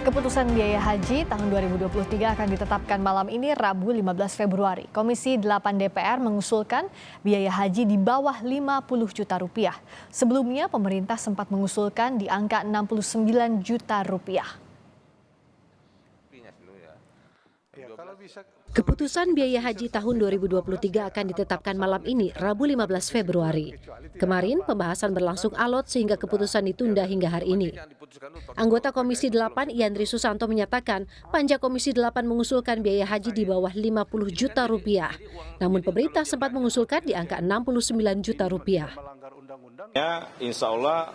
Keputusan biaya haji tahun 2023 akan ditetapkan malam ini Rabu 15 Februari. Komisi 8 DPR mengusulkan biaya haji di bawah 50 juta rupiah. Sebelumnya pemerintah sempat mengusulkan di angka 69 juta rupiah. Keputusan biaya haji tahun 2023 akan ditetapkan malam ini, Rabu 15 Februari. Kemarin, pembahasan berlangsung alot sehingga keputusan ditunda hingga hari ini. Anggota Komisi 8, Yandri Susanto menyatakan, panja Komisi 8 mengusulkan biaya haji di bawah 50 juta rupiah. Namun pemerintah sempat mengusulkan di angka 69 juta rupiah. Insya Allah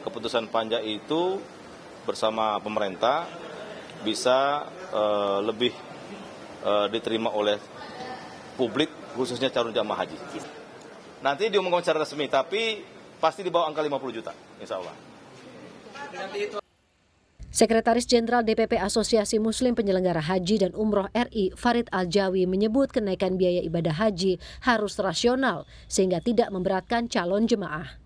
keputusan panja itu bersama pemerintah bisa lebih diterima oleh publik, khususnya calon jamaah haji. Nanti diumumkan secara resmi, tapi pasti di bawah angka 50 juta, insya Allah. Sekretaris Jenderal DPP Asosiasi Muslim Penyelenggara Haji dan Umroh RI, Farid Aljawi, menyebut kenaikan biaya ibadah haji harus rasional sehingga tidak memberatkan calon jemaah.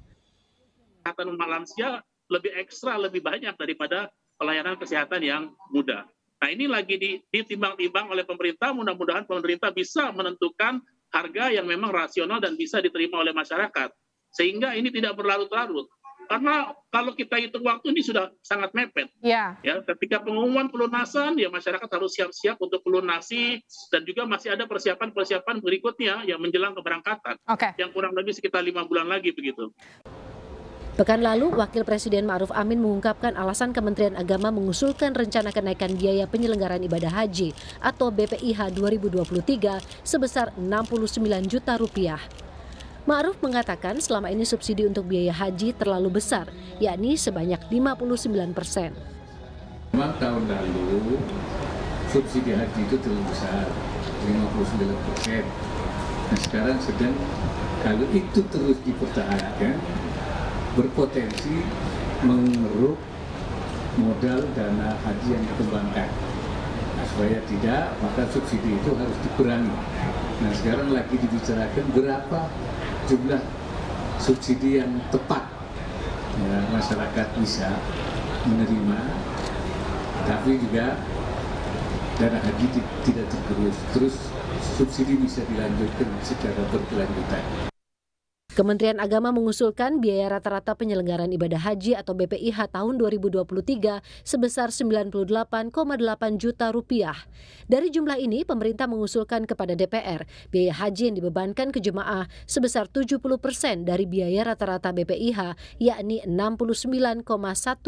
Kesehatan umat lansia lebih ekstra, lebih banyak daripada pelayanan kesehatan yang mudah. Nah, ini lagi ditimbang-timbang oleh pemerintah, mudah-mudahan pemerintah bisa menentukan harga yang memang rasional dan bisa diterima oleh masyarakat. Sehingga ini tidak berlarut-larut. Karena kalau kita hitung waktu ini sudah sangat mepet. Ya, ketika pengumuman pelunasan, ya masyarakat harus siap-siap untuk pelunasi dan juga masih ada persiapan-persiapan berikutnya yang menjelang keberangkatan. Yang kurang lebih sekitar 5 bulan lagi begitu. Pekan lalu, Wakil Presiden Ma'ruf Amin mengungkapkan alasan Kementerian Agama mengusulkan rencana kenaikan biaya penyelenggaraan ibadah haji atau BPIH 2023 sebesar 69 juta rupiah. Ma'ruf mengatakan selama ini subsidi untuk biaya haji terlalu besar, yakni sebanyak 59%. Memang tahun lalu subsidi haji itu terlalu besar, 59%. Nah sekarang sedang kalau itu terus dipertahankan, berpotensi mengeruk modal dana haji yang dikembangkan. Nah, supaya tidak, maka subsidi itu harus dikurangi. Nah, sekarang lagi dibicarakan berapa jumlah subsidi yang tepat ya, masyarakat bisa menerima, tapi juga dana haji tidak tergerus. Terus subsidi bisa dilanjutkan secara berkelanjutan. Kementerian Agama mengusulkan biaya rata-rata penyelenggaraan ibadah haji atau BPIH tahun 2023 sebesar 98,8 juta rupiah. Dari jumlah ini, pemerintah mengusulkan kepada DPR biaya haji yang dibebankan ke jemaah sebesar 70% dari biaya rata-rata BPIH, yakni 69,1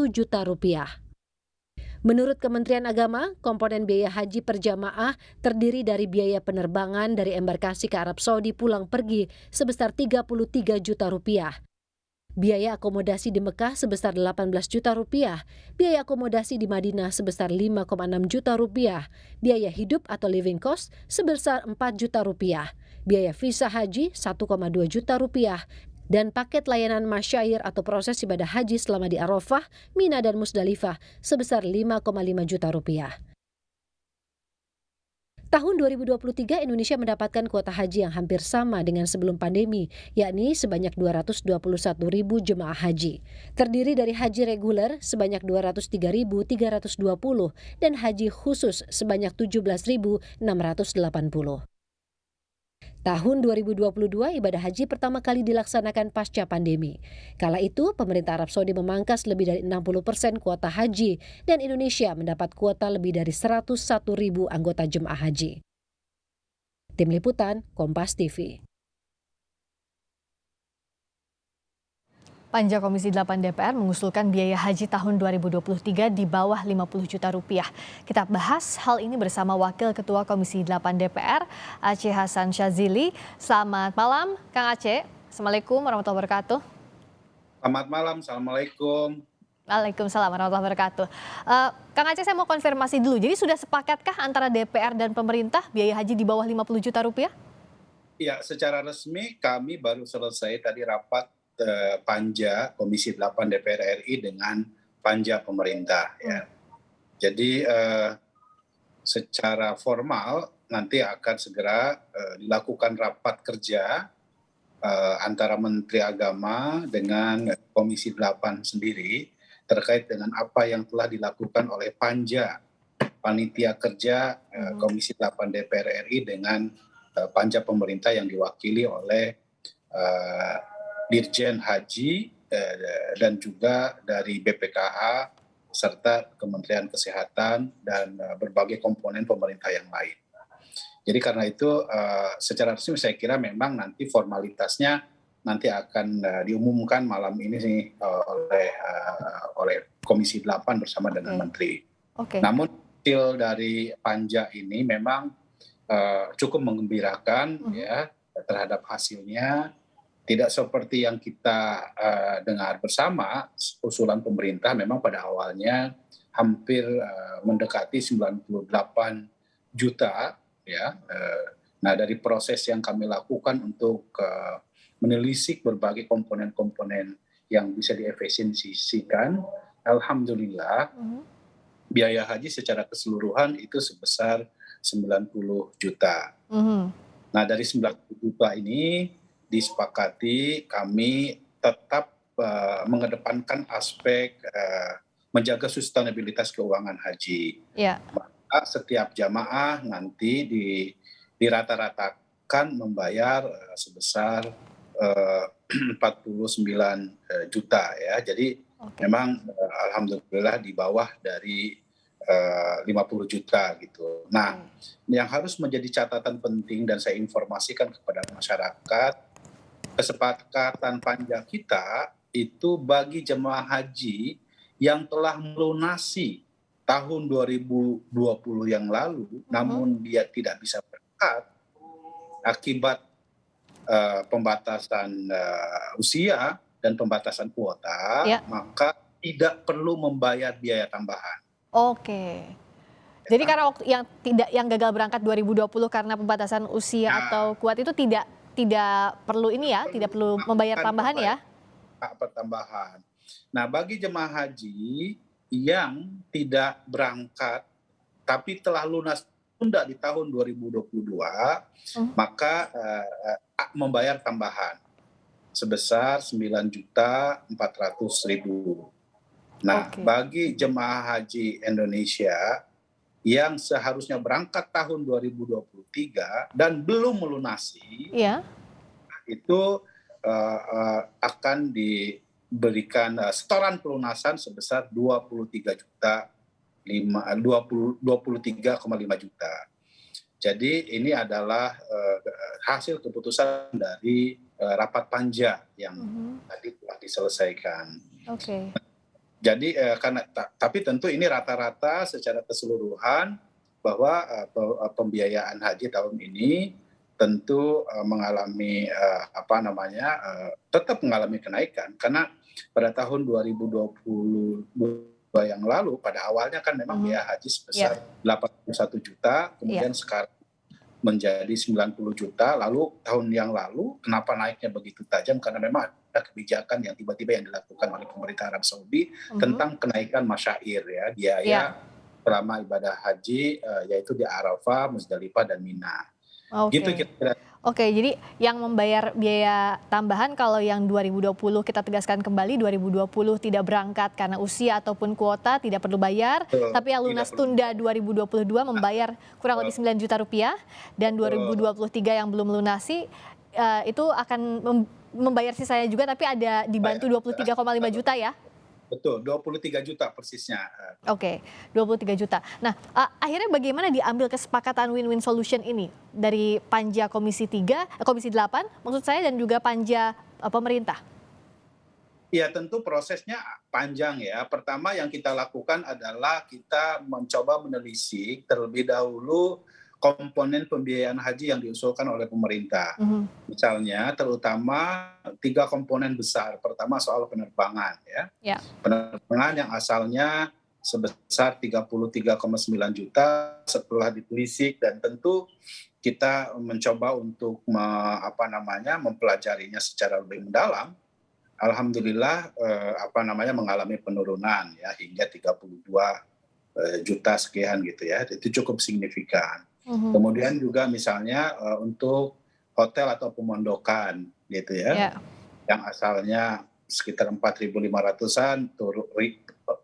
juta rupiah. Menurut Kementerian Agama, komponen biaya haji per jamaah terdiri dari biaya penerbangan dari embarkasi ke Arab Saudi pulang pergi sebesar 33 juta rupiah. Biaya akomodasi di Mekah sebesar 18 juta rupiah, biaya akomodasi di Madinah sebesar 5,6 juta rupiah, biaya hidup atau living cost sebesar 4 juta rupiah, biaya visa haji 1,2 juta rupiah, dan paket layanan masyair atau proses ibadah haji selama di Arafah, Mina dan Musdalifah sebesar 5,5 juta rupiah. Tahun 2023 Indonesia mendapatkan kuota haji yang hampir sama dengan sebelum pandemi, yakni sebanyak 221.000 jemaah haji. Terdiri dari haji reguler sebanyak 203.320 dan haji khusus sebanyak 17.680. Tahun 2022 ibadah haji pertama kali dilaksanakan pasca pandemi. Kala itu, pemerintah Arab Saudi memangkas lebih dari 60% kuota haji dan Indonesia mendapat kuota lebih dari 101.000 anggota jemaah haji. Tim Liputan, Kompas TV. Panja Komisi 8 DPR mengusulkan biaya haji tahun 2023 di bawah 50 juta rupiah. Kita bahas hal ini bersama Wakil Ketua Komisi 8 DPR, Aceh Hasan Syazili. Selamat malam, Kang Aceh. Assalamualaikum warahmatullahi wabarakatuh. Selamat malam, Assalamualaikum. Waalaikumsalam warahmatullahi wabarakatuh. Kang Aceh, saya mau konfirmasi dulu. Jadi sudah sepakatkah antara DPR dan pemerintah biaya haji di bawah 50 juta rupiah? Ya, secara resmi kami baru selesai tadi rapat panja Komisi 8 DPR RI dengan panja pemerintah. Ya. Jadi secara formal nanti akan segera dilakukan rapat kerja antara Menteri Agama dengan Komisi 8 sendiri terkait dengan apa yang telah dilakukan oleh Panja, Panitia Kerja Komisi 8 DPR RI dengan panja pemerintah yang diwakili oleh Dirjen Haji dan juga dari BPKH serta Kementerian Kesehatan dan berbagai komponen pemerintah yang lain. Jadi karena itu secara resmi saya kira memang nanti formalitasnya nanti akan diumumkan malam ini oleh Komisi 8 bersama dengan Menteri. Namun hasil dari panja ini memang cukup menggembirakan ya terhadap hasilnya. Tidak seperti yang kita dengar bersama, usulan pemerintah memang pada awalnya hampir mendekati 98 juta ya. Nah dari proses yang kami lakukan untuk menelisik berbagai komponen-komponen yang bisa diefisiensikan, alhamdulillah biaya haji secara keseluruhan itu sebesar 90 juta. Nah dari 90 juta ini disepakati kami tetap mengedepankan aspek menjaga sustainabilitas keuangan haji. Maka setiap jamaah nanti dirata-ratakan membayar sebesar 49 juta ya. Jadi memang alhamdulillah di bawah dari 50 juta gitu. Nah, yang harus menjadi catatan penting dan saya informasikan kepada masyarakat, kesepakatan panja kita itu bagi jemaah haji yang telah melunasi tahun 2020 yang lalu, namun dia tidak bisa berangkat akibat pembatasan usia dan pembatasan kuota, maka tidak perlu membayar biaya tambahan. Jadi karena yang gagal berangkat 2020 karena pembatasan usia atau kuota itu tidak perlu ini ya, tidak perlu membayar tambahan ya? Tambahan. Nah, bagi jemaah haji yang tidak berangkat tapi telah lunas tunda di tahun 2022, maka membayar tambahan sebesar 9.400.000. Nah, bagi jemaah haji Indonesia yang seharusnya berangkat tahun 2023 dan belum melunasi, itu akan diberikan setoran pelunasan sebesar 23,5 juta. Jadi ini adalah hasil keputusan dari rapat panja yang tadi telah diselesaikan. Jadi tapi tentu ini rata-rata secara keseluruhan bahwa pembiayaan haji tahun ini tentu mengalami tetap mengalami kenaikan karena pada tahun 2022 yang lalu pada awalnya kan memang biaya haji sebesar 81 juta, kemudian sekarang menjadi 90 juta, lalu tahun yang lalu kenapa naiknya begitu tajam karena memang ada kebijakan yang tiba-tiba yang dilakukan oleh pemerintah Arab Saudi tentang kenaikan masyair ya, biaya selama ibadah haji yaitu di Arafah, Muzdalifah dan Mina. Gitu kira-kira. Jadi yang membayar biaya tambahan kalau yang 2020 kita tegaskan kembali 2020 tidak berangkat karena usia ataupun kuota tidak perlu bayar, tapi yang lunas tunda 2022 membayar kurang lebih 9 juta rupiah dan 2023 yang belum melunasi itu akan membayar sisanya juga tapi ada dibantu 23,5 juta ya? Betul, 23 juta persisnya. 23 juta. Nah, akhirnya bagaimana diambil kesepakatan win-win solution ini dari panja Komisi 8 maksud saya dan juga panja pemerintah? Ya tentu prosesnya panjang ya. Pertama yang kita lakukan adalah kita mencoba menelisik terlebih dahulu komponen pembiayaan haji yang diusulkan oleh pemerintah. Misalnya terutama 3 komponen besar. Pertama soal penerbangan ya. Penerbangan yang asalnya sebesar 33,9 juta setelah ditelisik dan tentu kita mencoba untuk mempelajarinya secara lebih mendalam. Alhamdulillah mengalami penurunan ya hingga 32 juta sekian gitu ya. Itu cukup signifikan. Kemudian juga misalnya untuk hotel atau pemondokan gitu ya, yang asalnya sekitar 4.500-an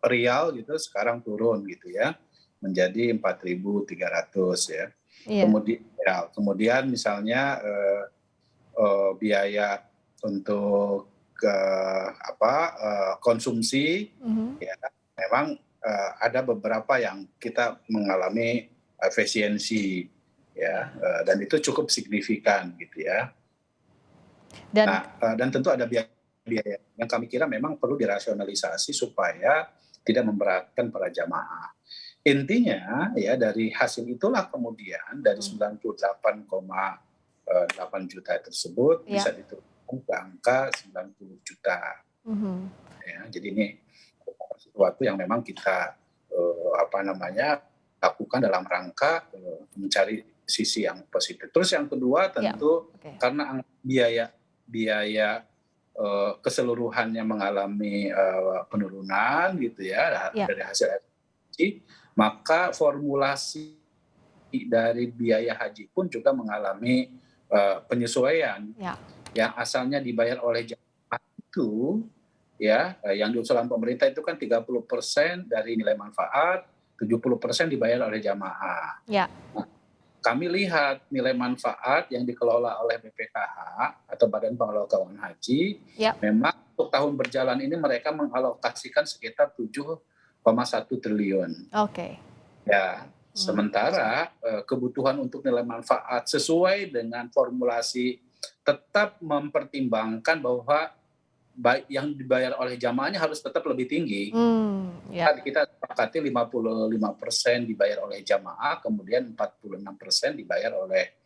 rial gitu sekarang turun gitu ya menjadi 4.300 ya. Iya. Kemudian misalnya biaya untuk konsumsi ya memang ada beberapa yang kita mengalami efisiensi ya dan itu cukup signifikan gitu ya. Dan Dan tentu ada biaya yang kami kira memang perlu dirasionalisasi supaya tidak memberatkan para jamaah. Intinya ya dari hasil itulah kemudian dari 98,8 juta tersebut bisa diturunkan ke angka 90 juta. Ya, jadi ini sesuatu yang memang kita lakukan dalam rangka mencari sisi yang positif. Terus yang kedua tentu karena biaya keseluruhannya mengalami penurunan gitu ya dari hasil efisiensi, maka formulasi dari biaya haji pun juga mengalami penyesuaian. Yang asalnya dibayar oleh jamaah itu ya yang diusulkan pemerintah itu kan 30% dari nilai manfaat, 70% dibayar oleh jamaah. Kami lihat nilai manfaat yang dikelola oleh BPKH atau Badan Pengelola Keuangan Haji, memang untuk tahun berjalan ini mereka mengalokasikan sekitar 7,1 triliun. Ya, sementara kebutuhan untuk nilai manfaat sesuai dengan formulasi tetap mempertimbangkan bahwa yang dibayar oleh jamaahnya harus tetap lebih tinggi. Kita sepakati 55% dibayar oleh jamaah, kemudian 46% dibayar oleh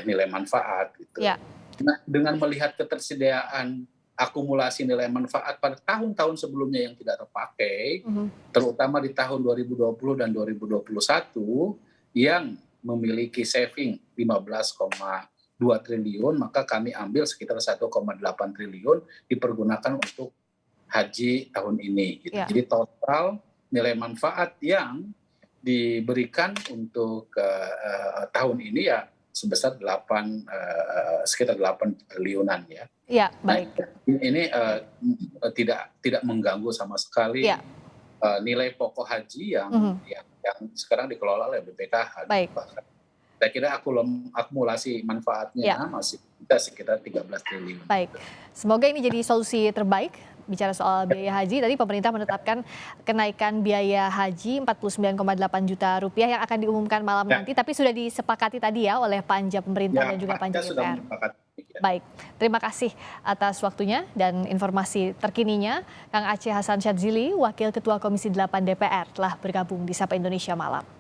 nilai manfaat. Gitu. Nah, dengan melihat ketersediaan akumulasi nilai manfaat pada tahun-tahun sebelumnya yang tidak terpakai, terutama di tahun 2020 dan 2021, yang memiliki saving 15,2 triliun, maka kami ambil sekitar 1,8 triliun dipergunakan untuk haji tahun ini. Gitu. Jadi total nilai manfaat yang diberikan untuk tahun ini ya sebesar sekitar 8 triliunan ya. Baik. Nah, ini tidak mengganggu sama sekali nilai pokok haji yang sekarang dikelola oleh BPKH. Baik. Saya kira akumulasi manfaatnya masih sekitar 13 triliun. Baik, semoga ini jadi solusi terbaik. Bicara soal biaya haji, tadi pemerintah menetapkan kenaikan biaya haji 49,8 juta rupiah yang akan diumumkan malam nanti, tapi sudah disepakati tadi ya oleh panja pemerintah dan juga panja DPR. Baik, terima kasih atas waktunya dan informasi terkininya. Kang Aceh Hasan Syadzili, Wakil Ketua Komisi 8 DPR, telah bergabung di Sapa Indonesia Malam.